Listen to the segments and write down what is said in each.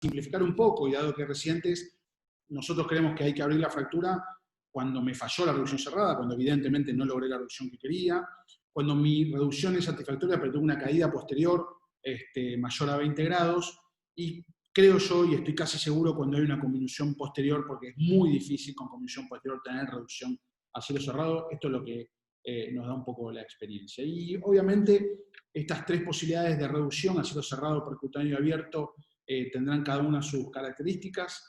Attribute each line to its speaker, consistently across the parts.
Speaker 1: simplificar un poco, y dado que recientes, nosotros creemos que hay que abrir la fractura cuando me falló la reducción cerrada, cuando evidentemente no logré la reducción que quería, cuando mi reducción es satisfactoria, pero tuve una caída posterior mayor a 20 grados, y creo yo, y estoy casi seguro, cuando hay una convolución posterior, porque es muy difícil con convolución posterior tener reducción a cielo cerrado. Esto es lo que nos da un poco la experiencia. Y obviamente estas tres posibilidades de reducción a cielo cerrado, percutáneo y abierto tendrán cada una sus características.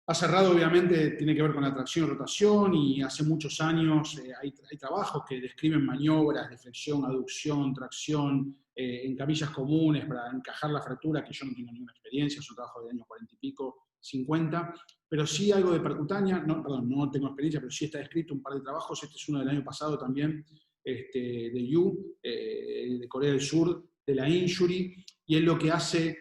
Speaker 1: A cerrado obviamente tiene que ver con la tracción y rotación, y hace muchos años hay trabajos que describen maniobras de flexión, aducción, tracción en camillas comunes para encajar la fractura, que yo no tengo ninguna experiencia, es un trabajo de años 40 y pico, 50, pero sí algo de percutánea, no tengo experiencia, pero sí está escrito un par de trabajos. Este es uno del año pasado también, de Yu, de Corea del Sur, de la Injury, y él lo que hace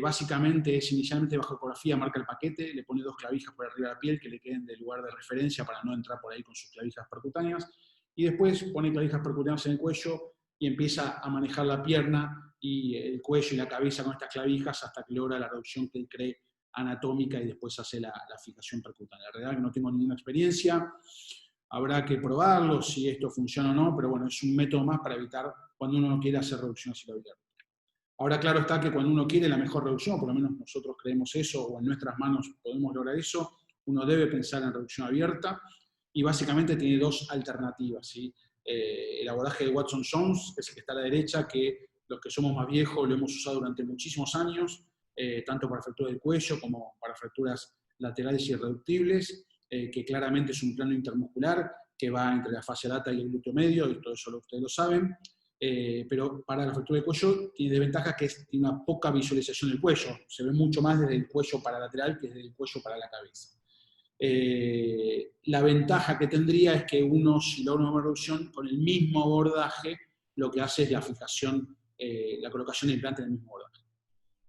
Speaker 1: básicamente es, inicialmente bajo ecografía, marca el paquete, le pone 2 clavijas por arriba de la piel que le queden de lugar de referencia para no entrar por ahí con sus clavijas percutáneas, y después pone clavijas percutáneas en el cuello y empieza a manejar la pierna y el cuello y la cabeza con estas clavijas hasta que logra la reducción que él cree anatómica, y después hace la fijación percutánea. La verdad que no tengo ninguna experiencia, habrá que probarlo, si esto funciona o no, pero bueno, es un método más para evitar cuando uno no quiere hacer reducción a cielo abierto. Ahora, claro está que cuando uno quiere la mejor reducción, por lo menos nosotros creemos eso, o en nuestras manos podemos lograr eso, uno debe pensar en reducción abierta, y básicamente tiene dos alternativas, ¿sí? El abordaje de Watson-Jones, que es el que está a la derecha, que los que somos más viejos lo hemos usado durante muchísimos años, tanto para fracturas del cuello como para fracturas laterales y irreductibles, que claramente es un plano intermuscular que va entre la fascia lata y el glúteo medio, y todo eso ustedes lo saben. Pero para la fractura del cuello tiene desventajas, que tiene una poca visualización del cuello. Se ve mucho más desde el cuello para lateral que desde el cuello para la cabeza. La ventaja que tendría es que uno, si logra una reducción con el mismo abordaje, lo que hace es la fijación, la colocación de implante en el mismo abordaje.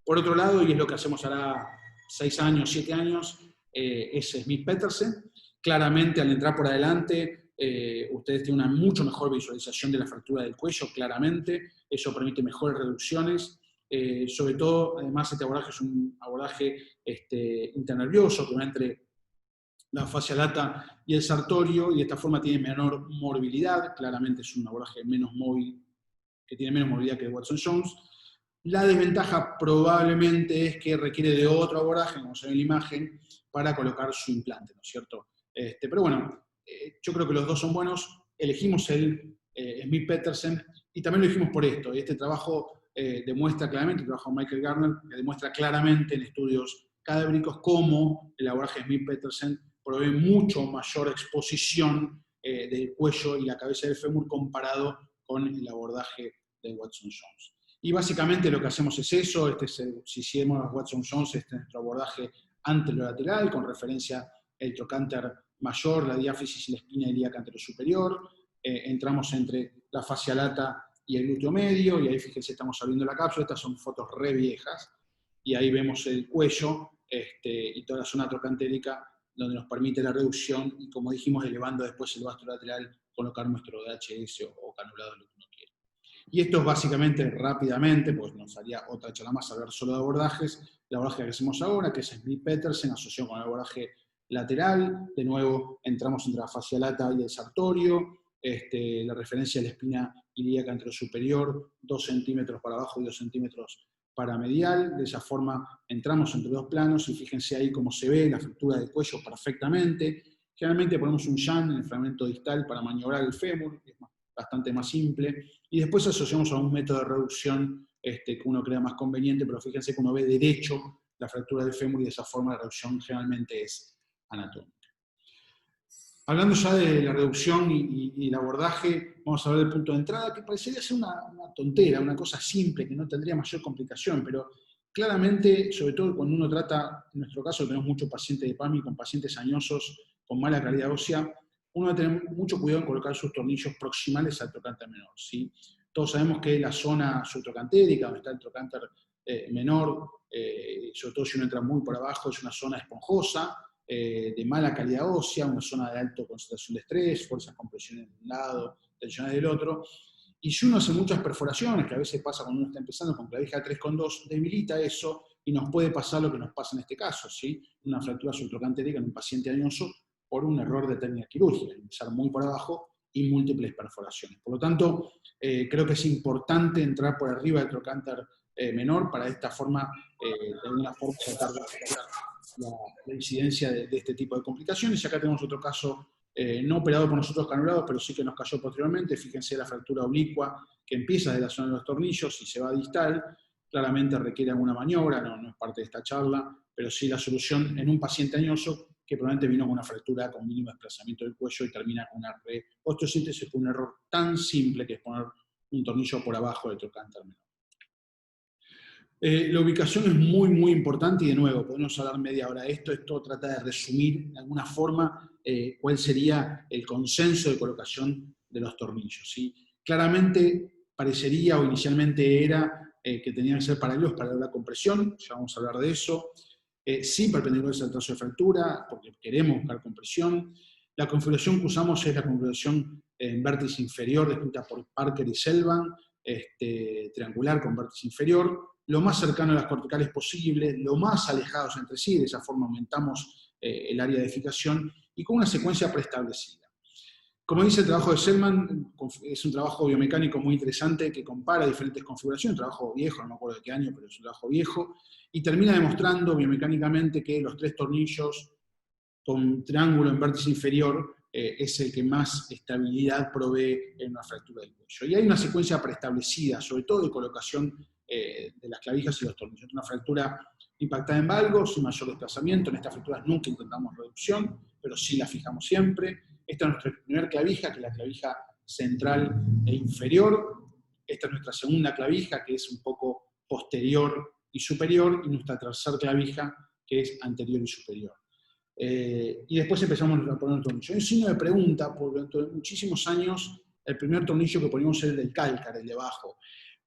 Speaker 1: Por otro lado, y es lo que hacemos ahora 6 años, 7 años, es Smith-Petersen. Claramente, al entrar por adelante, ustedes tienen una mucho mejor visualización de la fractura del cuello, claramente. Eso permite mejores reducciones. Sobre todo, además, este abordaje es un abordaje internervioso que va entre la fascia lata y el sartorio, y de esta forma tiene menor morbilidad. Claramente es un abordaje menos móvil, que tiene menos movilidad que el Watson-Jones. La desventaja probablemente es que requiere de otro abordaje, como se ve en la imagen, para colocar su implante, ¿no es cierto? Pero bueno, yo creo que los dos son buenos. Elegimos el Smith-Petersen, y también lo elegimos por esto. Este trabajo demuestra claramente, el trabajo de Michael Garner, que demuestra claramente en estudios cadávricos cómo el abordaje Smith-Petersen provee mucho mayor exposición del cuello y la cabeza del fémur comparado con el abordaje de Watson-Jones. Y básicamente lo que hacemos es eso. Si hicimos Watson-Jones, este es nuestro abordaje anterolateral, con referencia al trocánter mayor, la diáfisis y la espina ilíaca anterosuperior. Entramos entre la fascia lata y el glúteo medio, y ahí fíjense, estamos abriendo la cápsula. Estas son fotos re viejas, y ahí vemos el cuello y toda la zona trocantérica, donde nos permite la reducción, y como dijimos, elevando después el vasto lateral, colocar nuestro DHS o canulado, lo que uno quiere. Y esto es básicamente, rápidamente, pues nos haría otra charla más hablar solo de abordajes. El abordaje que hacemos ahora, que es Smith-Petersen, asociado con el abordaje lateral. De nuevo, entramos entre la fascia lata y el sartorio. La referencia de la espina ilíaca anterosuperior, 2 centímetros para abajo y 2 centímetros para medial. De esa forma entramos entre dos planos, y fíjense ahí cómo se ve la fractura del cuello perfectamente. Generalmente ponemos un shunt en el fragmento distal para maniobrar el fémur, que es bastante más simple, y después asociamos a un método de reducción que uno crea más conveniente, pero fíjense que uno ve derecho la fractura del fémur, y de esa forma la reducción generalmente es anatómica. Hablando ya de la reducción y el abordaje, vamos a hablar del punto de entrada, que parecería ser una tontera, una cosa simple, que no tendría mayor complicación, pero claramente, sobre todo cuando uno trata, en nuestro caso tenemos muchos pacientes de PAMI con pacientes añosos con mala calidad ósea, uno debe tener mucho cuidado en colocar sus tornillos proximales al trocánter menor, ¿sí? Todos sabemos que la zona subtrocantérica, donde está el trocánter menor, sobre todo si uno entra muy por abajo, es una zona esponjosa, de mala calidad ósea, una zona de alta concentración de estrés, fuerzas compresiones de un lado, tensiones del otro. Y si uno hace muchas perforaciones, que a veces pasa cuando uno está empezando con clavija 3,2, debilita eso, y nos puede pasar lo que nos pasa en este caso, ¿sí? Una fractura subtrocantérica en un paciente añoso por un error de técnica quirúrgica, empezar muy por abajo y múltiples perforaciones. Por lo tanto, creo que es importante entrar por arriba del trocánter menor para de esta forma, de alguna forma, tratar de la incidencia de este tipo de complicaciones. Y acá tenemos otro caso no operado por nosotros canulados, pero sí que nos cayó posteriormente. Fíjense la fractura oblicua que empieza de la zona de los tornillos y se va a distal. Claramente requiere alguna maniobra, no es parte de esta charla, pero sí la solución en un paciente añoso que probablemente vino con una fractura con mínimo desplazamiento del cuello y termina con una osteosíntesis por un error tan simple que es poner un tornillo por abajo del trocánter menor. La ubicación es muy, muy importante y de nuevo, podemos hablar media hora de esto. Esto trata de resumir de alguna forma cuál sería el consenso de colocación de los tornillos, ¿sí? Claramente parecería o inicialmente era que tenían que ser paralelos para la compresión, ya vamos a hablar de eso. Sí, perpendiculares al trazo de fractura, porque queremos buscar compresión. La configuración que usamos es la configuración en vértice inferior, descrita por Parker y Selvan, triangular con vértice inferior, lo más cercano a las corticales posible, lo más alejados entre sí, de esa forma aumentamos el área de edificación, y con una secuencia preestablecida. Como dice el trabajo de Selman, es un trabajo biomecánico muy interesante que compara diferentes configuraciones, un trabajo viejo, no me acuerdo de qué año, pero es un trabajo viejo, y termina demostrando biomecánicamente que los 3 tornillos con triángulo en vértice inferior es el que más estabilidad provee en una fractura del cuello. Y hay una secuencia preestablecida, sobre todo de colocación de las clavijas y los tornillos. Una fractura impactada en valgos, sin mayor desplazamiento. En estas fracturas nunca intentamos reducción, pero sí la fijamos siempre. Esta es nuestra primera clavija, que es la clavija central e inferior. Esta es nuestra segunda clavija, que es un poco posterior y superior. Y nuestra tercera clavija, que es anterior y superior. Y después empezamos a poner el tornillo. Hay un signo de pregunta, porque durante muchísimos años el primer tornillo que poníamos era el del cálcar, el de abajo.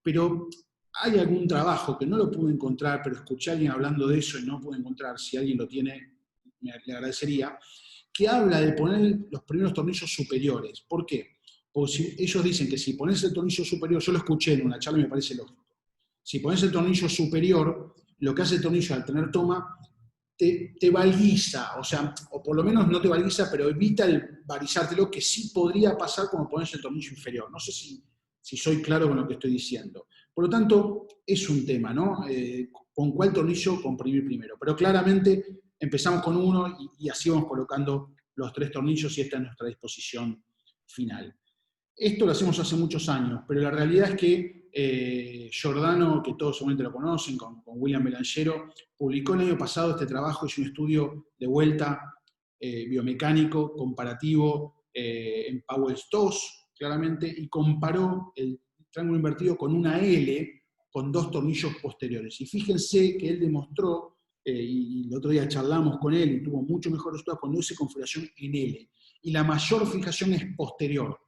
Speaker 1: Pero hay algún trabajo que no lo pude encontrar, pero escuché a alguien hablando de eso y no pude encontrar. Si alguien lo tiene, le agradecería, que habla de poner los primeros tornillos superiores. ¿Por qué? Porque si ellos dicen que si pones el tornillo superior, yo lo escuché en una charla y me parece lógico. Si pones el tornillo superior, lo que hace el tornillo al tener toma, te valguiza, o por lo menos no te valguiza, pero evita el varizártelo, que sí podría pasar cuando pones el tornillo inferior. No sé si soy claro con lo que estoy diciendo. Por lo tanto, es un tema, ¿no? ¿Con cuál tornillo comprimir primero? Pero claramente empezamos con uno y así vamos colocando los 3 tornillos y esta es nuestra disposición final. Esto lo hacemos hace muchos años, pero la realidad es que Giordano, que todos seguramente lo conocen, con William Belangero, publicó el año pasado este trabajo, hizo un estudio de vuelta biomecánico, comparativo, en Powell's 2, claramente, y comparó el triángulo invertido con una L con 2 tornillos posteriores. Y fíjense que él demostró, y el otro día charlamos con él, y tuvo mucho mejor resultado cuando hice configuración en L. Y la mayor fijación es posterior,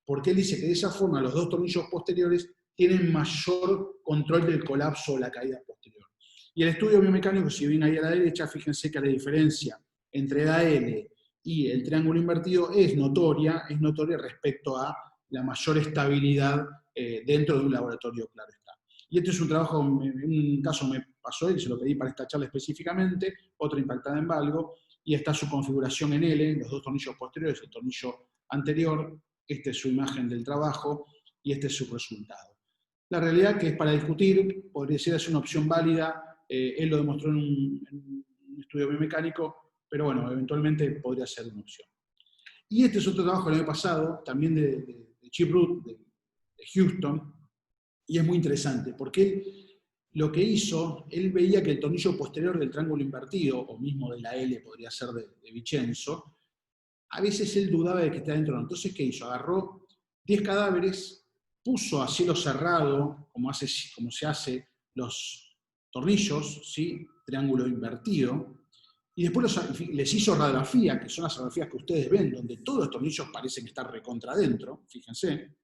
Speaker 1: porque él dice que de esa forma los 2 tornillos posteriores tienen mayor control del colapso o la caída posterior. Y el estudio biomecánico, si ven ahí a la derecha, fíjense que la diferencia entre la L y el triángulo invertido es notoria respecto a la mayor estabilidad dentro de un laboratorio, claro está. Y este es un trabajo, en un caso me pasó él, se lo pedí para esta charla específicamente, otra impactada en valgo, y está su configuración en L, los 2 tornillos posteriores, el tornillo anterior. Esta es su imagen del trabajo y este es su resultado. La realidad que es para discutir, podría ser una opción válida, él lo demostró en un estudio biomecánico, pero bueno, eventualmente podría ser una opción. Y este es otro trabajo del año pasado, también de Chip Root, de Houston, y es muy interesante, porque él lo que hizo, él veía que el tornillo posterior del triángulo invertido, o mismo de la L, podría ser de Vincenzo, a veces él dudaba de que esté adentro o no. Entonces, ¿qué hizo? Agarró 10 cadáveres, puso a cielo cerrado, como se hace los tornillos, ¿sí? Triángulo invertido, y después les hizo radiografía, que son las radiografías que ustedes ven, donde todos los tornillos parecen estar recontra adentro, fíjense,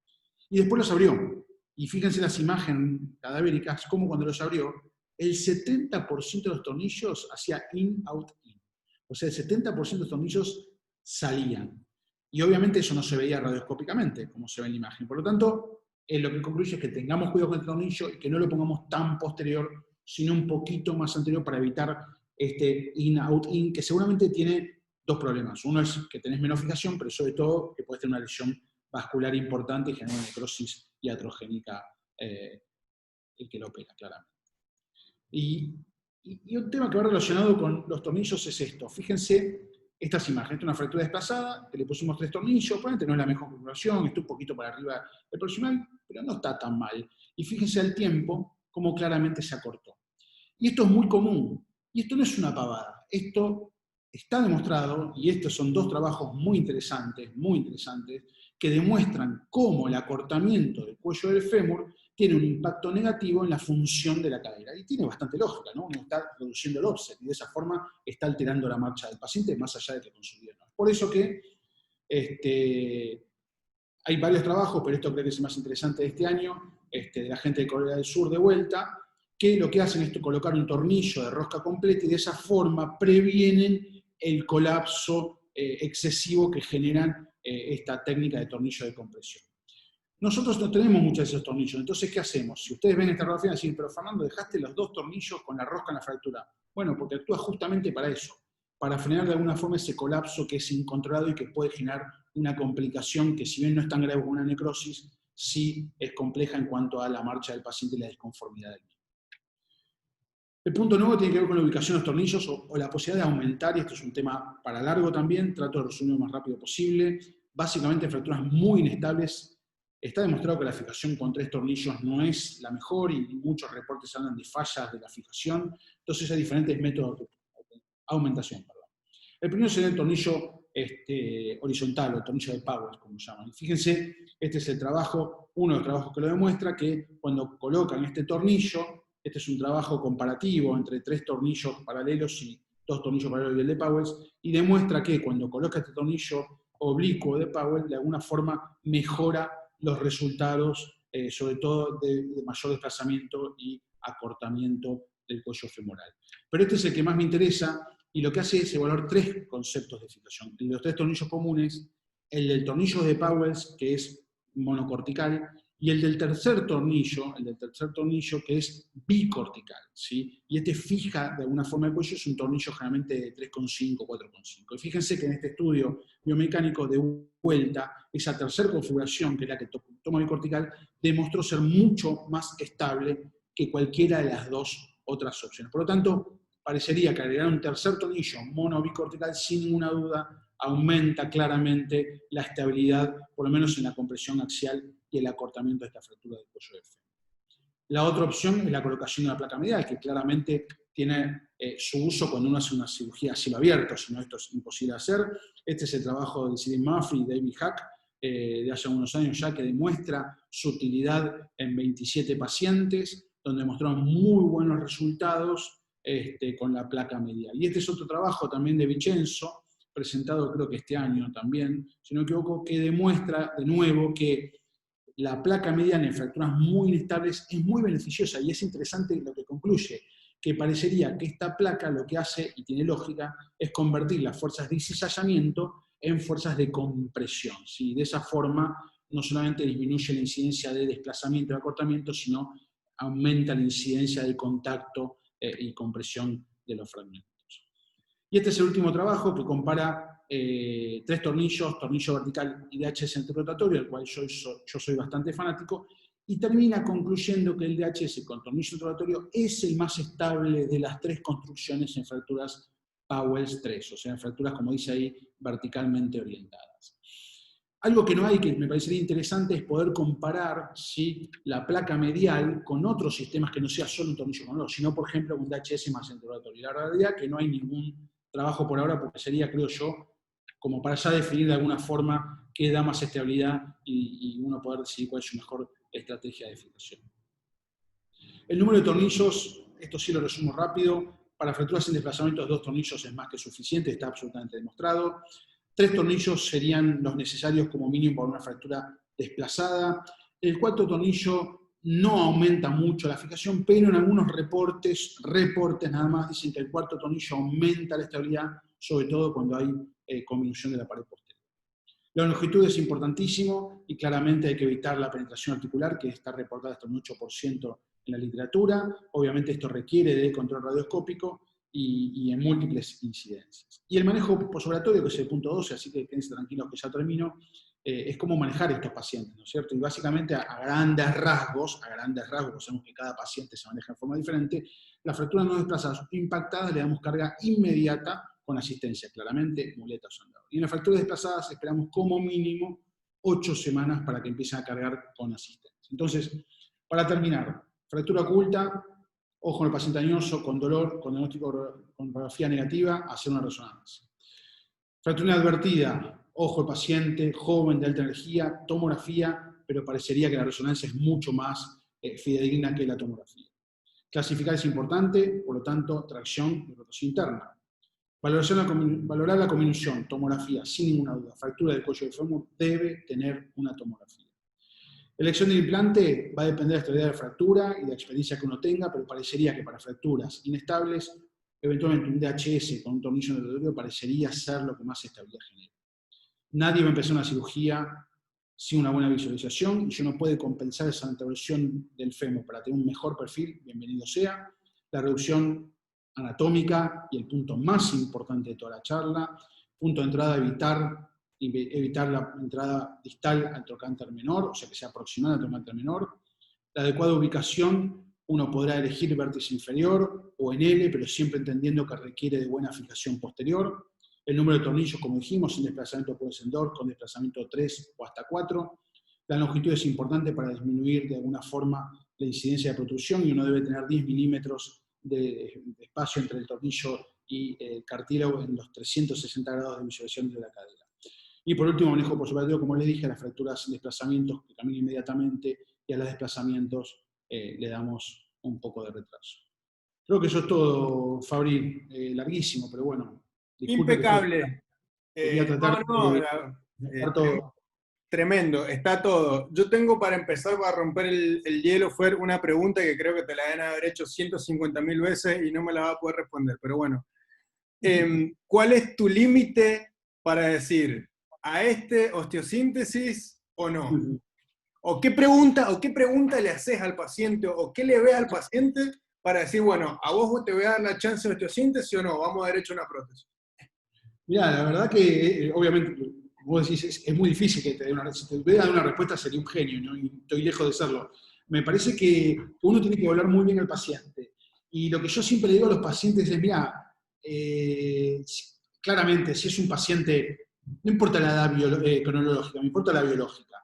Speaker 1: y después los abrió. Y fíjense las imágenes cadavéricas, como cuando los abrió, el 70% de los tornillos hacía in, out, in. O sea, el 70% de los tornillos salían. Y obviamente eso no se veía radioscópicamente, como se ve en la imagen. Por lo tanto, lo que concluye es que tengamos cuidado con el tornillo y que no lo pongamos tan posterior, sino un poquito más anterior para evitar este in-out-in, que seguramente tiene dos problemas. Uno es que tenés menos fijación, pero sobre todo que puedes tener una lesión vascular importante y generar una necrosis iatrogénica el que lo opera, claramente. Y un tema que va relacionado con los tornillos es esto. Fíjense estas imágenes. Esta es una fractura desplazada, que le pusimos 3 tornillos, probablemente no es la mejor configuración, está un poquito para arriba del proximal, pero no está tan mal. Y fíjense al tiempo cómo claramente se acortó. Y esto es muy común. Y esto no es una pavada. Esto está demostrado, y estos son 2 trabajos muy interesantes, que demuestran cómo el acortamiento del cuello del fémur tiene un impacto negativo en la función de la cadera. Y tiene bastante lógica, ¿no? Uno está reduciendo el offset y de esa forma está alterando la marcha del paciente más allá de que consolide. Por eso que hay varios trabajos, pero esto creo que es el más interesante de este año, de la gente de Corea del Sur de vuelta, que lo que hacen es colocar un tornillo de rosca completa y de esa forma previenen el colapso excesivo que generan esta técnica de tornillo de compresión. Nosotros no tenemos muchos de esos tornillos, entonces ¿qué hacemos? Si ustedes ven esta radiografía, decir, pero Fernando, dejaste los 2 tornillos con la rosca en la fractura. Bueno, porque actúa justamente para eso, para frenar de alguna forma ese colapso que es incontrolado y que puede generar una complicación que, si bien no es tan grave como una necrosis, sí es compleja en cuanto a la marcha del paciente y la disconformidad del mismo. El punto nuevo tiene que ver con la ubicación de los tornillos o la posibilidad de aumentar, y esto es un tema para largo también, trato de resumir lo más rápido posible. Básicamente, en fracturas muy inestables, está demostrado que la fijación con 3 tornillos no es la mejor y muchos reportes hablan de fallas de la fijación. Entonces hay diferentes métodos de aumentación. El primero sería el tornillo horizontal o el tornillo de Powell, como llaman. Y fíjense, este es el trabajo, uno de los trabajos que lo demuestra, que cuando colocan este tornillo, este es un trabajo comparativo entre 3 tornillos paralelos y 2 tornillos paralelos y el de Powell, y demuestra que cuando coloca este tornillo oblicuo de Powell, de alguna forma mejora los resultados, sobre todo de mayor desplazamiento y acortamiento del cuello femoral. Pero este es el que más me interesa, y lo que hace es evaluar 3 conceptos de fijación. Los 3 tornillos comunes, el del tornillo de Powell, que es monocortical, y el del tercer tornillo, que es bicortical, ¿sí? Y este fija de alguna forma el cuello, es un tornillo generalmente de 3,5, 4,5. Y fíjense que en este estudio biomecánico de vuelta, esa tercera configuración, que es la que toma bicortical, demostró ser mucho más estable que cualquiera de las 2 otras opciones. Por lo tanto, parecería que agregar un tercer tornillo monobicortical, sin ninguna duda, aumenta claramente la estabilidad, por lo menos en la compresión axial y el acortamiento de esta fractura del cuello del fémur. La otra opción es la colocación de la placa medial, que claramente tiene su uso cuando uno hace una cirugía a cielo abierto, si no esto es imposible de hacer. Este es el trabajo de Cyril Murphy y David Hack, de hace unos años ya, que demuestra su utilidad en 27 pacientes, donde demostraron muy buenos resultados con la placa medial. Y este es otro trabajo también de Vincenzo, presentado creo que este año también, si no me equivoco, que demuestra de nuevo que la placa medial en fracturas muy inestables es muy beneficiosa, y es interesante lo que concluye, que parecería que esta placa lo que hace, y tiene lógica, es convertir las fuerzas de cizallamiento en fuerzas de compresión, ¿sí? De esa forma no solamente disminuye la incidencia de desplazamiento y acortamiento, sino aumenta la incidencia de contacto y compresión de los fragmentos. Y este es el último trabajo que compara 3 tornillos, tornillo vertical y DHS antirrotatorio, del cual yo soy bastante fanático, y termina concluyendo que el DHS con tornillo antirrotatorio es el más estable de las 3 construcciones en fracturas Powell 3, o sea, en fracturas, como dice ahí, verticalmente orientadas. Algo que no hay, que me parecería interesante, es poder comparar, ¿sí?, la placa medial con otros sistemas que no sea solo un tornillo con otro, sino, por ejemplo, un DHS más antirrotatorio. La realidad es que no hay ningún trabajo por ahora, porque sería, creo yo, como para ya definir de alguna forma qué da más estabilidad y uno poder decidir cuál es su mejor estrategia de fijación. El número de tornillos, esto sí lo resumo rápido, para fracturas en desplazamientos 2 tornillos es más que suficiente, está absolutamente demostrado. 3 tornillos serían los necesarios como mínimo para una fractura desplazada. El 4 tornillo no aumenta mucho la fijación, pero en algunos reportes nada más dicen que el 4 tornillo aumenta la estabilidad, sobre todo cuando hay conminución de la pared posterior. La longitud es importantísimo y claramente hay que evitar la penetración articular, que está reportada hasta un 8% en la literatura. Obviamente esto requiere de control radioscópico y en múltiples incidencias. Y el manejo posoperatorio, que es el punto 12, así que quédense tranquilos que ya termino, es cómo manejar estos pacientes, ¿no es cierto? Y básicamente a grandes rasgos, pues sabemos que cada paciente se maneja de forma diferente, las fracturas no desplazadas impactadas le damos carga inmediata con asistencia, claramente, muletas o andador. Y en las fracturas desplazadas esperamos como mínimo 8 semanas para que empiecen a cargar con asistencia. Entonces, para terminar, fractura oculta, ojo en el paciente añoso, con dolor, con diagnóstico con radiografía negativa, hacer una resonancia. Fractura inadvertida, ojo el paciente, joven, de alta energía, tomografía, pero parecería que la resonancia es mucho más fidedigna que la tomografía. Clasificar es importante, por lo tanto, tracción y rotación interna. Valorar la combinación, tomografía, sin ninguna duda. Fractura del cuello del fémur debe tener una tomografía. Elección del implante va a depender de la estabilidad de la fractura y de la experiencia que uno tenga, pero parecería que para fracturas inestables, eventualmente un DHS con un tornillo en el dedo parecería ser lo que más estabilidad genera. Nadie va a empezar una cirugía sin una buena visualización, y si uno puede compensar esa intervención del fémur para tener un mejor perfil, bienvenido sea. La reducción anatómica y el punto más importante de toda la charla, punto de entrada, evitar la entrada distal al trocánter menor, o sea que sea aproximada al trocánter menor. La adecuada ubicación, uno podrá elegir vértice inferior o en L, pero siempre entendiendo que requiere de buena fijación posterior. El número de tornillos, como dijimos, sin desplazamiento puede ser 2, con desplazamiento 3 o hasta 4. La longitud es importante para disminuir de alguna forma la incidencia de protrusión, y uno debe tener 10 milímetros de espacio entre el tornillo y el cartílago en los 360 grados de visualización de la cadera. Y por último, manejo posoperatorio, como les dije, a las fracturas sin desplazamientos que caminan inmediatamente, y a los desplazamientos le damos un poco de retraso. Creo que eso es todo, Fabri, larguísimo, pero bueno.
Speaker 2: Impecable.
Speaker 1: Quería tratar
Speaker 2: tremendo, está todo. Yo tengo, para empezar, para romper el hielo, Fer, una pregunta que creo que te la deben haber hecho 150.000 veces y no me la va a poder responder, pero bueno. ¿Cuál es tu límite para decir a este osteosíntesis o no? ¿O qué pregunta le haces al paciente, o qué le ves al paciente para decir, bueno, a vos te voy a dar la chance de osteosíntesis o no, vamos derecho a una prótesis?
Speaker 1: Mirá, la verdad que, obviamente, vos decís, es muy difícil que te dé una, si te voy a dar una respuesta sería un genio, ¿no? Y estoy lejos de serlo. Me parece que uno tiene que hablar muy bien al paciente. Y lo que yo siempre le digo a los pacientes es, mira, claramente, si es un paciente, no importa la edad cronológica, me importa la biológica.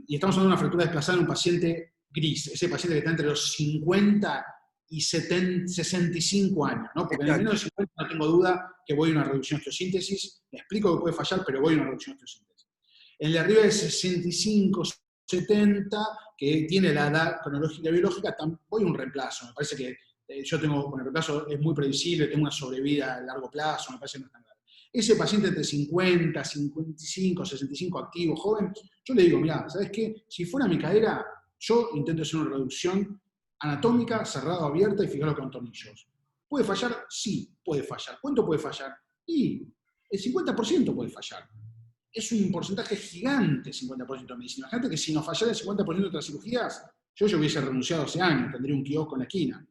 Speaker 1: Y estamos hablando de una fractura desplazada en un paciente gris, ese paciente que está entre los 50 y 65 años, ¿no? Porque en el menos de 50 no tengo duda que voy a una reducción de osteosíntesis, me explico que puede fallar, pero voy a una reducción de osteosíntesis. En el de arriba de 65, 70, que tiene la edad cronológica y biológica, voy a un reemplazo. Me parece que yo tengo, con el reemplazo es muy predecible, tengo una sobrevida a largo plazo, me parece que no es tan grave. Ese paciente entre 50, 55, 65, activo, joven, yo le digo, mira, ¿sabes qué? Si fuera mi cadera, yo intento hacer una reducción anatómica, cerrada o abierta, y fijarlo con tornillos. ¿Puede fallar? Sí, puede fallar. ¿Cuánto puede fallar? Y el 50% puede fallar. Es un porcentaje gigante, 50% de medicina. Imagínate que si nos fallara el 50% de otras cirugías, yo hubiese renunciado hace años, tendría un kiosco en la esquina.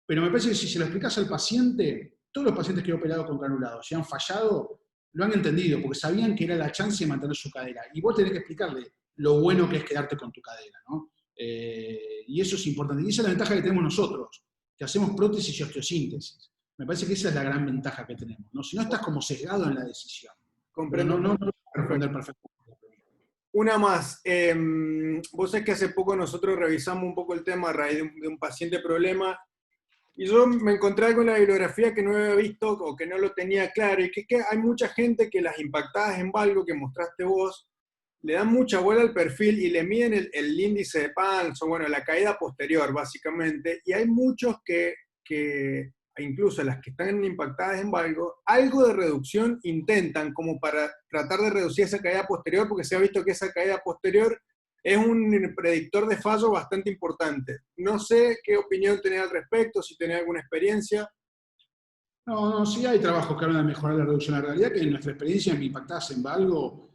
Speaker 1: Pero me parece que si se lo explicas al paciente, todos los pacientes que he operado con granulados, si han fallado, lo han entendido, porque sabían que era la chance de mantener su cadera. Y vos tenés que explicarle lo bueno que es quedarte con tu cadera, ¿no? Y eso es importante. Y esa es la ventaja que tenemos nosotros, que hacemos prótesis y osteosíntesis. Me parece que esa es la gran ventaja que tenemos, ¿no? Si no, estás como sesgado en la decisión.
Speaker 2: Comprendo.
Speaker 1: No responder perfectamente.
Speaker 2: Una más. Vos sabés que hace poco nosotros revisamos un poco el tema a raíz de un paciente problema, y yo me encontré con la bibliografía que no había visto o que no lo tenía claro, y que es que hay mucha gente que las impactadas en valgo que mostraste vos le dan mucha bola al perfil y le miden el índice de Palms, o bueno, la caída posterior básicamente, y hay muchos que incluso las que están impactadas en valgo, algo de reducción intentan como para tratar de reducir esa caída posterior, porque se ha visto que esa caída posterior es un predictor de fallo bastante importante. No sé qué opinión tenés al respecto, si tenés alguna experiencia.
Speaker 1: No, sí hay trabajos que hablan de mejorar la reducción. La realidad es que en nuestra experiencia en impactadas en valgo,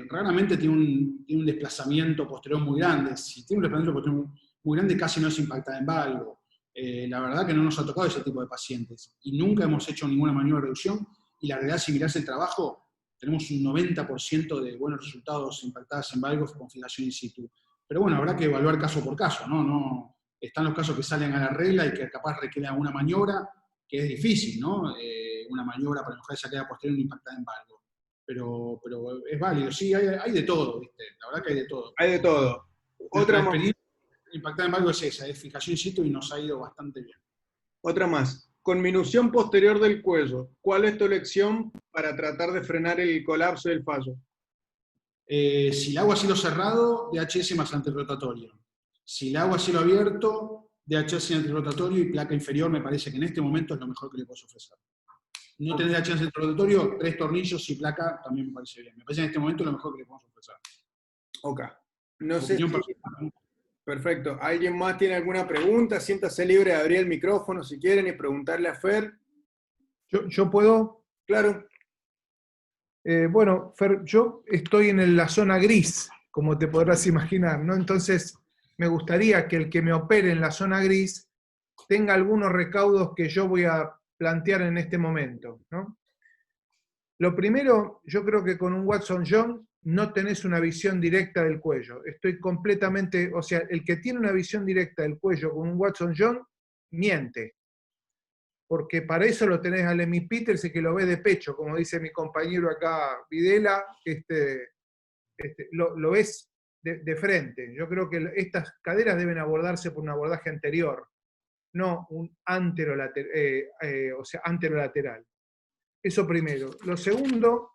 Speaker 1: raramente tiene un desplazamiento posterior muy grande. Si tiene un desplazamiento posterior muy grande casi no es impactada en valgo. La verdad que no nos ha tocado ese tipo de pacientes. Y nunca hemos hecho ninguna maniobra de reducción. Y la realidad, si mirás el trabajo, tenemos un 90% de buenos resultados impactadas en valgos con fijación in situ. Pero bueno, habrá que evaluar caso por caso, ¿no? Están los casos que salen a la regla y que capaz requieren alguna maniobra, que es difícil, ¿no? Una maniobra para mejorar esa queda posterior no impactada en valgo. Pero es válido, sí, hay de todo, ¿viste? La verdad que hay de todo.
Speaker 2: Hay de todo.
Speaker 1: Nuestra
Speaker 2: Otra más.
Speaker 1: experiencia impactada en valgo es esa, es fijación in situ y nos ha ido bastante bien.
Speaker 2: Otra más. Conminución posterior del cuello. ¿Cuál es tu elección para tratar de frenar el colapso del fallo?
Speaker 1: Si la hago a cielo cerrado, DHS más antirrotatorio. Si la hago a cielo abierto, DHS antirrotatorio y placa inferior, me parece que en este momento es lo mejor que le puedo ofrecer. No tener DHS antirrotatorio, 3 tornillos y placa también me parece bien. Me parece que en este momento es lo mejor que le podemos ofrecer.
Speaker 2: Ok. No sé si... Perfecto. ¿Alguien más tiene alguna pregunta? Siéntase libre de abrir el micrófono si quieren y preguntarle a Fer.
Speaker 3: ¿Yo puedo?
Speaker 2: Claro.
Speaker 3: Bueno, Fer, yo estoy en la zona gris, como te podrás imaginar, ¿no? Entonces, me gustaría que el que me opere en la zona gris tenga algunos recaudos que yo voy a plantear en este momento, ¿no? Lo primero, yo creo que con un Watson-Jones no tenés una visión directa del cuello. Estoy completamente, o sea, el que tiene una visión directa del cuello con un Watson-Jones, miente. Porque para eso lo tenés a Lemmy Peters y que lo ve de pecho, como dice mi compañero acá, Videla, lo ves de frente. Yo creo que estas caderas deben abordarse por un abordaje anterior, no un anterolateral. Eso primero. Lo segundo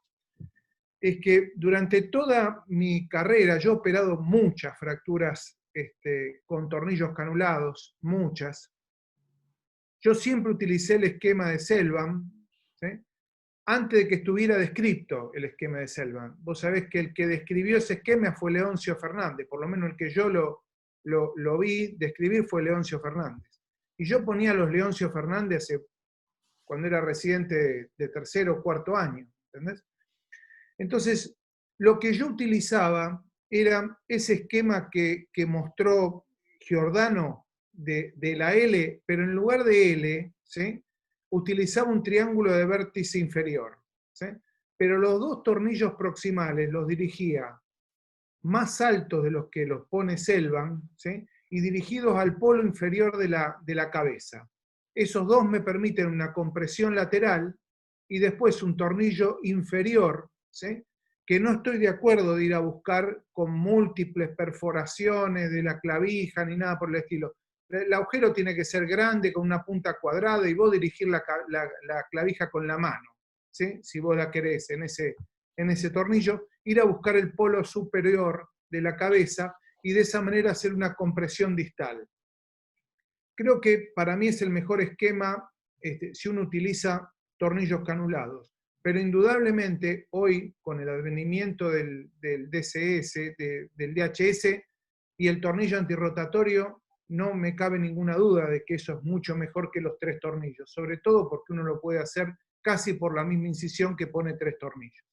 Speaker 3: es que durante toda mi carrera yo he operado muchas fracturas con tornillos canulados, muchas. Yo siempre utilicé el esquema de Selvam, ¿sí? Antes de que estuviera descrito el esquema de Selvam. Vos sabés que el que describió ese esquema fue Leoncio Fernández, por lo menos el que yo lo vi describir fue Leoncio Fernández. Y yo ponía a los Leoncio Fernández cuando era residente de tercero o cuarto año, ¿entendés? Entonces, lo que yo utilizaba era ese esquema que mostró Giordano de la L, pero en lugar de L, ¿sí? Utilizaba un triángulo de vértice inferior, ¿sí? Pero los dos tornillos proximales los dirigía más altos de los que los pone Selvam, ¿sí? Y dirigidos al polo inferior de la cabeza. Esos dos me permiten una compresión lateral y después un tornillo inferior, ¿sí? Que no estoy de acuerdo de ir a buscar con múltiples perforaciones de la clavija ni nada por el estilo. El agujero tiene que ser grande, con una punta cuadrada, y vos dirigir la clavija con la mano, ¿sí? Si vos la querés en ese tornillo, ir a buscar el polo superior de la cabeza y de esa manera hacer una compresión distal. Creo que para mí es el mejor esquema si uno utiliza tornillos canulados. Pero indudablemente hoy, con el advenimiento del DCS, del DHS y el tornillo antirrotatorio, no me cabe ninguna duda de que eso es mucho mejor que los 3 tornillos, sobre todo porque uno lo puede hacer casi por la misma incisión que pone 3 tornillos.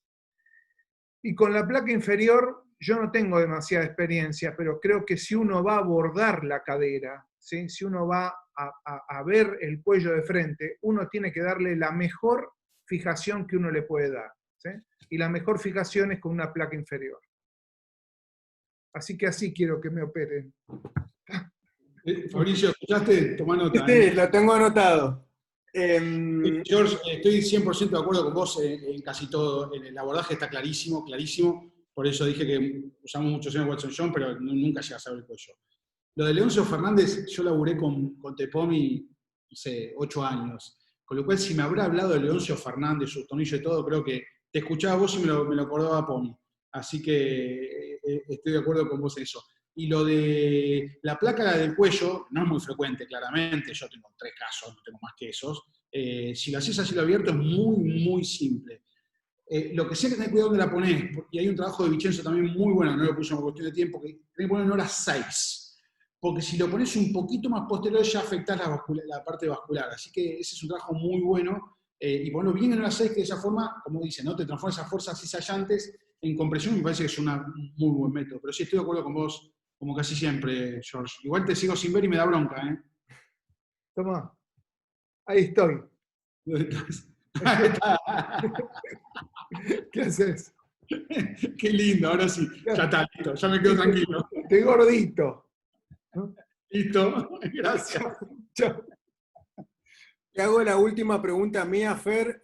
Speaker 3: Y con la placa inferior, yo no tengo demasiada experiencia, pero creo que si uno va a abordar la cadera, ¿sí? Si uno va a ver el cuello de frente, uno tiene que darle la mejor fijación que uno le puede dar, ¿sí? Y la mejor fijación es con una placa inferior. Así que así quiero que me operen.
Speaker 1: Fabricio, ¿escuchaste? Tomá nota.
Speaker 2: Sí, lo tengo anotado.
Speaker 1: George, estoy 100% de acuerdo con vos en casi todo. El abordaje está clarísimo, clarísimo. Por eso dije que usamos muchos años Watson-Jones, pero nunca llega a saber el cuello. Lo de Leoncio Fernández, yo laburé con Tepomi hace 8 años. Con lo cual, si me habrá hablado de Leoncio Fernández, sus tornillos y todo, creo que te escuchaba vos y me lo acordaba Pomi. Así que estoy de acuerdo con vos en eso. Y lo de la placa del cuello, no es muy frecuente, claramente. Yo tengo 3 casos, no tengo más que esos. Si lo haces a cielo abierto es muy, muy simple. Lo que sí hay que tener cuidado donde la ponés, y hay un trabajo de Vicenzo también muy bueno, no lo puse en cuestión de tiempo, que tenés que poner en hora 6. Porque si lo pones un poquito más posterior ya afectás la parte vascular. Así que ese es un trabajo muy bueno. Y ponerlo bien en hora 6, que de esa forma, como dice, ¿no? Te transforma esas fuerzas cizallantes en compresión, me parece que es un muy buen método. Pero sí estoy de acuerdo con vos como casi siempre, George. Igual te sigo sin ver y me da bronca, ¿eh?
Speaker 3: Toma, ahí estoy.
Speaker 1: ¿Dónde estás? Ahí está.
Speaker 3: ¿Qué haces?
Speaker 1: Qué lindo, ahora sí. Ya está, listo, ya me quedo tranquilo.
Speaker 3: Estoy gordito. ¿No?
Speaker 1: Listo, gracias.
Speaker 3: Chao.
Speaker 2: Te hago la última pregunta mía, Fer.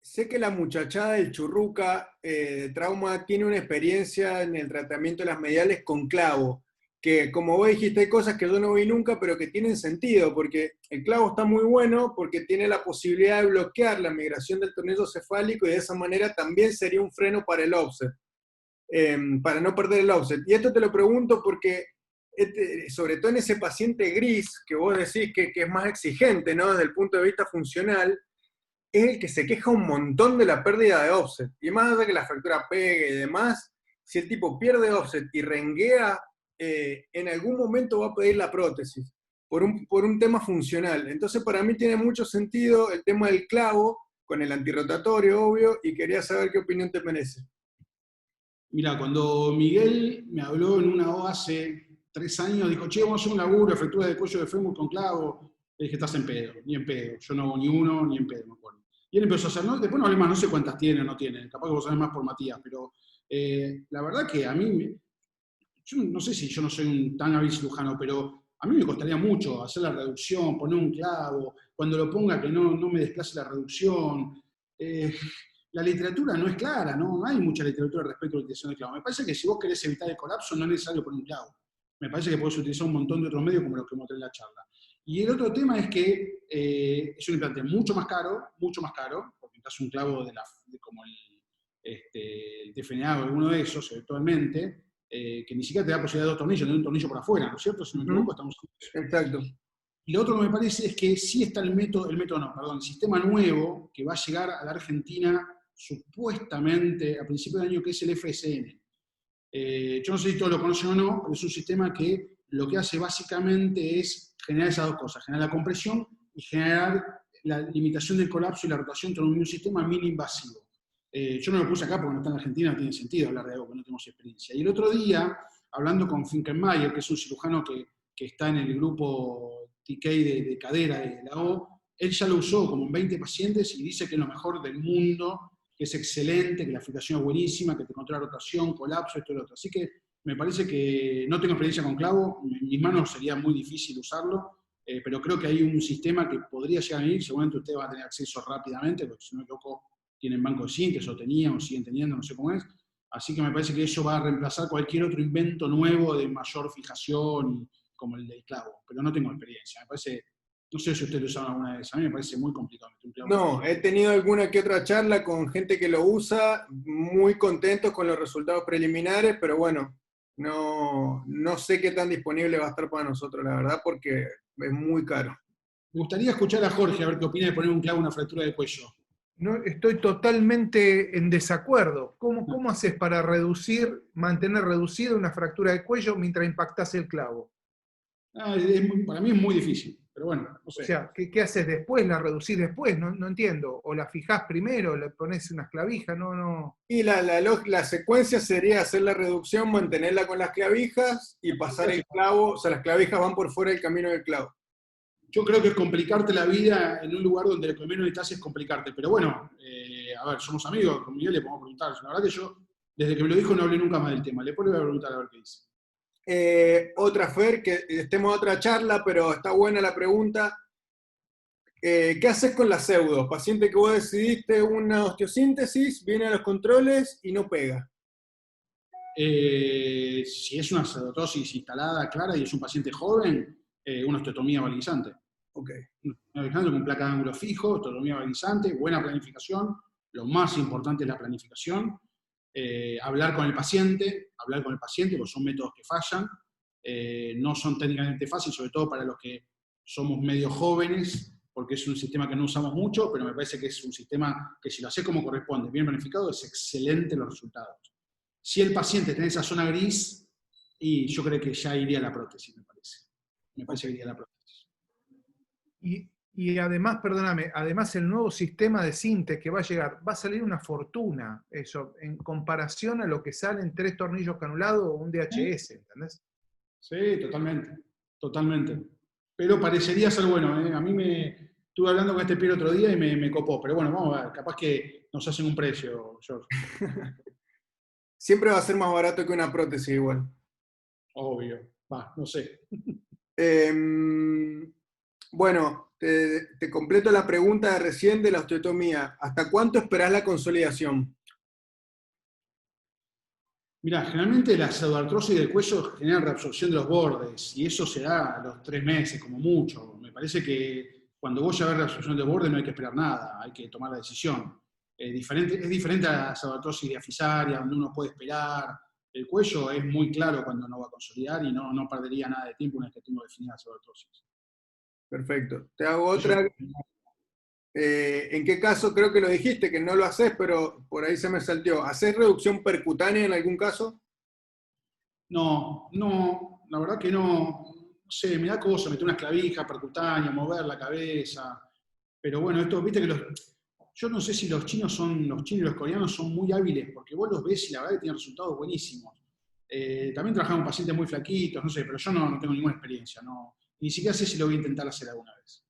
Speaker 2: Sé que la muchachada del Churruca de trauma tiene una experiencia en el tratamiento de las mediales con clavo, que como vos dijiste, hay cosas que yo no vi nunca, pero que tienen sentido, porque el clavo está muy bueno, porque tiene la posibilidad de bloquear la migración del tornillo cefálico y de esa manera también sería un freno para el offset, para no perder el offset. Y esto te lo pregunto porque, sobre todo en ese paciente gris, que vos decís que es más exigente, ¿no? Desde el punto de vista funcional, es el que se queja un montón de la pérdida de offset. Y más allá de que la fractura pegue y demás, si el tipo pierde offset y renguea, en algún momento va a pedir la prótesis por un tema funcional. Entonces, para mí tiene mucho sentido el tema del clavo, con el antirrotatorio, obvio, y quería saber qué opinión te merece.
Speaker 1: Mira, cuando Miguel me habló en una O hace 3 años, dijo, che, vamos a hacer un laburo, fractura de cuello de fémur con clavo. Le dije, estás en pedo, ni en pedo. Yo no hago ni uno, ni en pedo, me acuerdo. Y él empezó a hacer, ¿no? Después no hablé más, no sé cuántas tiene o no tiene. Capaz que vos sabés más por Matías, pero la verdad que a mí, yo no sé si yo no soy un tan hábil cirujano, pero a mí me costaría mucho hacer la reducción, poner un clavo, cuando lo ponga que no me desplace la reducción. La literatura no es clara, ¿no? No hay mucha literatura respecto a la utilización del clavo. Me parece que si vos querés evitar el colapso no es necesario poner un clavo. Me parece que podés utilizar un montón de otros medios como los que mostré en la charla. Y el otro tema es que es un implante mucho más caro, porque necesitas un clavo como el TFNA o alguno de esos, eventualmente, que ni siquiera te da posibilidad de 2 tornillos, de un tornillo por afuera, ¿no es cierto? Si no me equivoco, estamos en eso.
Speaker 2: Exacto.
Speaker 1: Y lo otro que me parece es que sí está el sistema nuevo que va a llegar a la Argentina supuestamente a principios de año, que es el FSN. Yo no sé si todos lo conocen o no, pero es un sistema que lo que hace básicamente es generar esas 2 cosas, generar la compresión y generar la limitación del colapso y la rotación con un sistema mini invasivo. Yo no lo puse acá porque no está en Argentina, no tiene sentido hablar de algo que no tenemos experiencia. Y el otro día, hablando con Finkenmayer, que es un cirujano que está en el grupo TK de cadera de la O, él ya lo usó como en 20 pacientes y dice que es lo mejor del mundo, que es excelente, que la aplicación es buenísima, que te controla rotación, colapso, esto y lo otro. Así que me parece que no tengo experiencia con clavo, en mis manos sería muy difícil usarlo, pero creo que hay un sistema que podría llegar a venir, seguramente usted va a tener acceso rápidamente, porque si no me equivoco, tienen banco de síntesis, o tenían, o siguen teniendo, no sé cómo es. Así que me parece que eso va a reemplazar cualquier otro invento nuevo de mayor fijación, como el del clavo, pero no tengo experiencia. Me parece, no sé si ustedes lo usaron alguna vez, a mí me parece muy complicado.
Speaker 2: No, he tenido alguna que otra charla con gente que lo usa, muy contentos con los resultados preliminares, pero bueno, no sé qué tan disponible va a estar para nosotros, la verdad, porque es muy caro.
Speaker 1: Me gustaría escuchar a Jorge a ver qué opina de poner un clavo en una fractura de cuello.
Speaker 3: No, estoy totalmente en desacuerdo. ¿Cómo haces para mantener reducida una fractura de cuello mientras impactás el clavo?
Speaker 1: Para mí es muy difícil, pero bueno, no sé.
Speaker 3: O sea, ¿qué haces después? ¿La reducís después? No entiendo. ¿O la fijás primero? ¿Le pones unas clavijas? No.
Speaker 2: Y la secuencia sería hacer la reducción, mantenerla con las clavijas y pasar el clavo, o sea, las clavijas van por fuera del camino del clavo.
Speaker 1: Yo creo que es complicarte la vida en un lugar donde lo que menos necesitas es complicarte. Pero bueno, a ver, somos amigos, con Miguel le podemos preguntar. La verdad que yo, desde que me lo dijo, no hablé nunca más del tema. Después le voy a preguntar a ver qué dice.
Speaker 2: Otra, Fer, que estemos en otra charla, pero está buena la pregunta. ¿Qué haces con la pseudo? Paciente que vos decidiste una osteosíntesis, viene a los controles y no pega.
Speaker 1: Si es una pseudotosis instalada clara y es un paciente joven, una osteotomía valizante.
Speaker 2: Ok.
Speaker 1: Con placa de ángulo fijo, osteotomía valizante, buena planificación. Lo más importante es la planificación. Hablar con el paciente, porque son métodos que fallan. No son técnicamente fáciles, sobre todo para los que somos medio jóvenes, porque es un sistema que no usamos mucho, pero me parece que es un sistema que si lo haces como corresponde, bien planificado, es excelente los resultados. Si el paciente tiene esa zona gris, y yo creo que ya iría a la prótesis, me parece. Me parece que iría a la prótesis.
Speaker 3: Y además, perdóname, además el nuevo sistema de Sintes que va a llegar, va a salir una fortuna, eso, en comparación a lo que salen 3 tornillos canulados o un DHS, ¿entendés?
Speaker 1: Sí, totalmente, totalmente. Pero parecería ser bueno, ¿eh? A mí estuve hablando con este pibe otro día y me copó, pero bueno, vamos a ver, capaz que nos hacen un precio, George.
Speaker 2: Siempre va a ser más barato que una prótesis igual.
Speaker 1: Obvio, va, no sé.
Speaker 2: Bueno, te completo la pregunta de recién de la osteotomía. ¿Hasta cuánto esperás la consolidación?
Speaker 1: Mirá, generalmente la pseudoartrosis del cuello genera reabsorción de los bordes y eso se da a los 3 meses, como mucho. Me parece que cuando vos ya ves reabsorción de bordes no hay que esperar nada, hay que tomar la decisión. Es diferente a la pseudoartrosis diafisaria, donde uno puede esperar. El cuello es muy claro cuando no va a consolidar y no perdería nada de tiempo una vez que tengo definida la pseudoartrosis.
Speaker 2: Perfecto. Te hago otra. ¿En qué caso, creo que lo dijiste, que no lo haces, pero por ahí se me salteó? ¿Haces reducción percutánea en algún caso?
Speaker 1: No, la verdad que no. No sé, me da cosa meter unas clavijas percutáneas, mover la cabeza. Pero bueno, esto, viste que yo no sé si los chinos y los coreanos son muy hábiles, porque vos los ves y la verdad que tienen resultados buenísimos. También trabajamos con pacientes muy flaquitos, no sé, pero yo no tengo ninguna experiencia, ni siquiera sé si lo voy a intentar hacer alguna vez.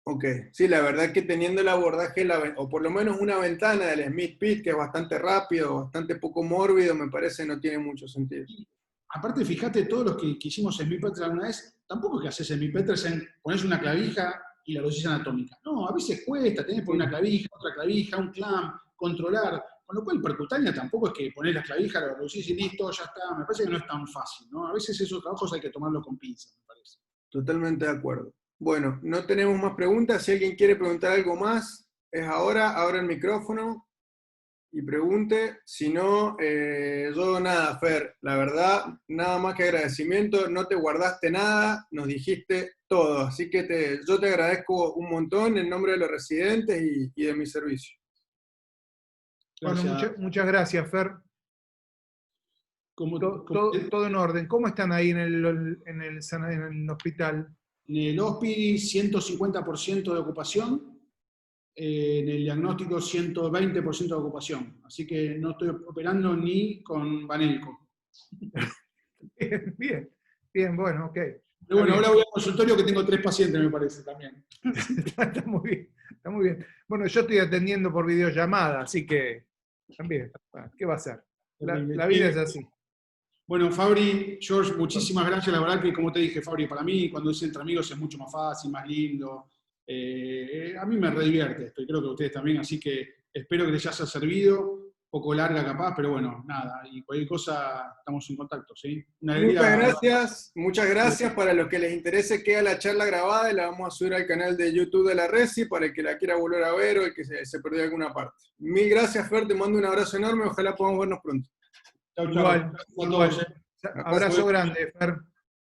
Speaker 2: Ok, sí, la verdad que teniendo el abordaje, o por lo menos una ventana del Smith Pit, que es bastante rápido, bastante poco mórbido, me parece no tiene mucho sentido.
Speaker 1: Y, aparte, fíjate, todos los que hicimos Smith Petersen alguna vez, tampoco es que haces Smith Petersen, pones una clavija y la dosis anatómica. No, a veces cuesta, tenés que poner una clavija, otra clavija, un clamp, controlar. Con lo cual, percutánea tampoco es que poner la clavija, la reducís y listo, ya está. Me parece que no es tan fácil, ¿no? A veces esos trabajos hay que tomarlo con pinzas, me parece.
Speaker 2: Totalmente de acuerdo. Bueno, no tenemos más preguntas. Si alguien quiere preguntar algo más, es ahora. Abra el micrófono y pregunte. Si no, yo nada, Fer. La verdad, nada más que agradecimiento. No te guardaste nada, nos dijiste todo. Así que yo te agradezco un montón en nombre de los residentes y de mi servicio.
Speaker 3: Bueno, muchas gracias, Fer. Todo en orden. ¿Cómo están ahí en el hospital?
Speaker 1: En el HOSPI, 150% de ocupación. En el diagnóstico, 120% de ocupación. Así que no estoy operando ni con Banelco.
Speaker 3: Bien, bueno, ok.
Speaker 1: Pero bueno, ahora voy al consultorio que tengo 3 pacientes, me parece, también.
Speaker 3: Está muy bien. Bueno, yo estoy atendiendo por videollamada, así que también, ¿qué va a ser? La vida es así.
Speaker 1: Bueno, Fabri, George, muchísimas gracias. La verdad que, como te dije, Fabri, para mí, cuando es entre amigos es mucho más fácil, más lindo. A mí me redivierte esto, y creo que a ustedes también, así que espero que les haya servido. Un poco larga capaz, pero bueno, nada, y cualquier cosa estamos en contacto, ¿sí?
Speaker 2: Muchas gracias. Para los que les interese, queda la charla grabada y la vamos a subir al canal de YouTube de la Resi para el que la quiera volver a ver o el que se perdió alguna parte. Mil gracias, Fer, te mando un abrazo enorme, ojalá podamos vernos pronto.
Speaker 1: Chau,
Speaker 3: Igual.
Speaker 1: a todos.
Speaker 3: Abrazo grande, Fer.